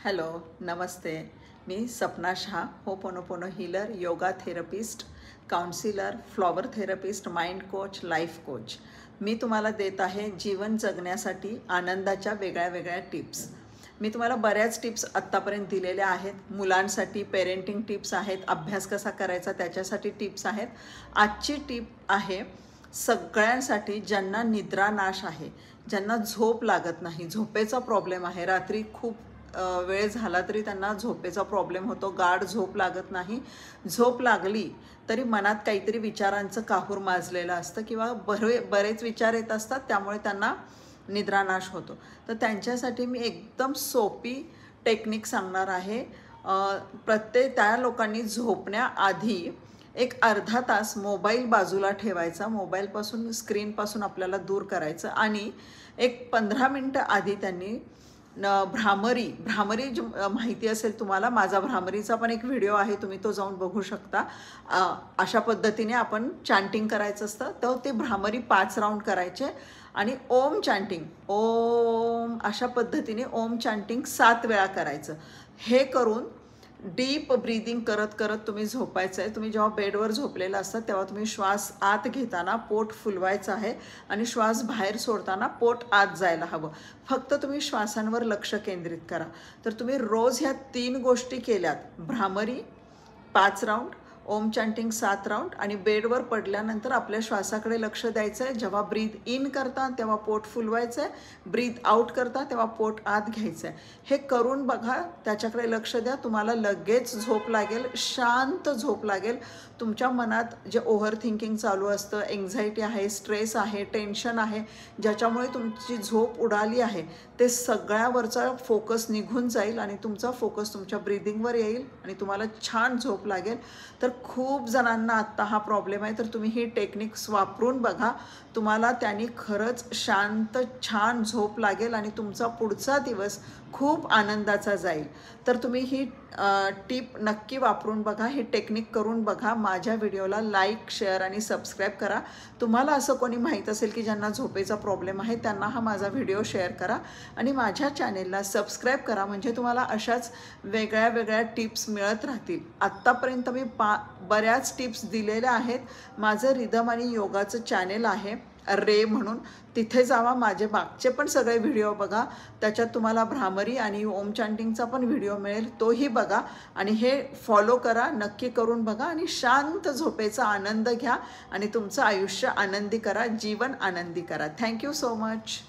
Hello नमस्ते. मी Sapna Shah, ho'oponopono healer, yoga therapist, counsellor, flower therapist, mind coach, life coach. मी तुम्हाला देत आहे जीवन जगण्यासाठी आनंदाच्या वेगळ्या वेगळ्या टिप्स. मी तुम्हाला बऱ्याच टिप्स आत्तापर्यंत दिलेल्या आहेत. मुलांसाठी पेरेंटिंग टिप्स आहेत, अभ्यास कसा करायचा त्याच्यासाठी टिप्स आहेत. आजची टिप आहे सगळ्यांसाठी ज्यांना निद्रानाश आहे, ज्यांना झोप लागत नाही, झोपेचा प्रॉब्लेम आहे, रात्री खूप वेळ झाला तरी त्यांना झोपेचा प्रॉब्लेम होतो, गाढ झोप लागत नाही. झोप लागली तरी मनात काहीतरी विचारांचं काहूर माजलेलं असतं किंवा बरेच विचार येत असतात, त्यामुळे त्यांना निद्रानाश होतो. तर त्यांच्यासाठी मी एकदम सोपी टेक्निक सांगणार आहे. त्या लोकांनी झोपण्याआधी एक अर्धा तास मोबाईल बाजूला ठेवायचा, मोबाईलपासून स्क्रीनपासून आपल्याला दूर करायचं आणि एक 15 मिनटं आधी त्यांनी भ्रामरी माहिती असेल तुम्हाला, माझा भ्रामरीचा पण एक व्हिडिओ आहे, तुम्ही तो जाऊन बघू शकता. अशा पद्धतीने आपण चॅन्टिंग करायचं असतं. तर ते भ्रामरी 5 राऊंड करायचे आणि ओम चॅन्टिंग, ओम अशा पद्धतीने ओम चॅन्टिंग 7 वेळा करायचं. हे करून डीप ब्रीदिंग करत करत तुम्ही झोपायचं आहे. तुम्ही जेव्हा बेडवर झोपलेला असतात तेव्हा तुम्ही श्वास आत घेताना पोट फुलवायचं आहे आणि श्वास बाहेर सोडताना पोट आत जायला हवं. फक्त तुम्ही श्वासांवर लक्ष केंद्रित करा. तर तुम्ही रोज ह्या 3 गोष्टी केल्यात, भ्रामरी 5 राऊंड, ओम चॅन्टिंग 7 राऊंड आणि बेडवर पडल्यानंतर आपल्या श्वासाकडे लक्ष द्यायचं आहे. जेव्हा ब्रीथ इन करता तेव्हा पोट फुलवायचं आहे, ब्रीथ आउट करता तेव्हा पोट आत घ्यायचं आहे. हे करून बघा, त्याच्याकडे लक्ष द्या, तुम्हाला लगेच झोप लागेल, शांत झोप लागेल. तुमच्या मनात जे ओव्हर थिंकिंग चालू असतं, एन्झायटी आहे, स्ट्रेस आहे, टेन्शन आहे, ज्याच्यामुळे तुमची झोप उडाली आहे, ते सगळ्यावरचा फोकस निघून जाईल आणि तुमचा फोकस तुमच्या ब्रीदिंगवर येईल आणि तुम्हाला छान झोप लागेल. तर खूप जणांना आत्ता हा प्रॉब्लेम आहे, तर तुम्ही ही टेक्निक्स वापरून बघा. तुम्हाला त्यांनी खरंच शांत छान झोप लागेल आणि तुमचा पुढचा दिवस खूप आनंदाचा जाईल. तर तुम्ही ही टिप नक्की वापरून बघा, ही टेक्निक करून बघा. माझ्या व्हिडिओला लाईक, शेअर आणि सबस्क्राईब करा. तुम्हाला असं कोणी माहीत असेल की ज्यांना झोपेचा प्रॉब्लेम आहे, त्यांना हा माझा व्हिडिओ शेअर करा आणि माझ्या चॅनेलला सबस्क्राईब करा, म्हणजे तुम्हाला अशाच वेगळ्या वेगळ्या टिप्स मिळत राहतील. आत्तापर्यंत मी बऱ्याच टिप्स दिलेल्या आहेत. माझं रिदम आणि योगाचं चॅनेल आहे रे म्हणून, तिथे जावा, माझे मागचे पण सगळे व्हिडिओ बघा. त्याच्यात तुम्हाला भ्रामरी आणि ओम चॅन्टिंगचा पण व्हिडिओ मिळेल, तोही बघा आणि हे फॉलो करा. नक्की करून बघा आणि शांत झोपेचा आनंद घ्या आणि तुमचं आयुष्य आनंदी करा, जीवन आनंदी करा. Thank you so much.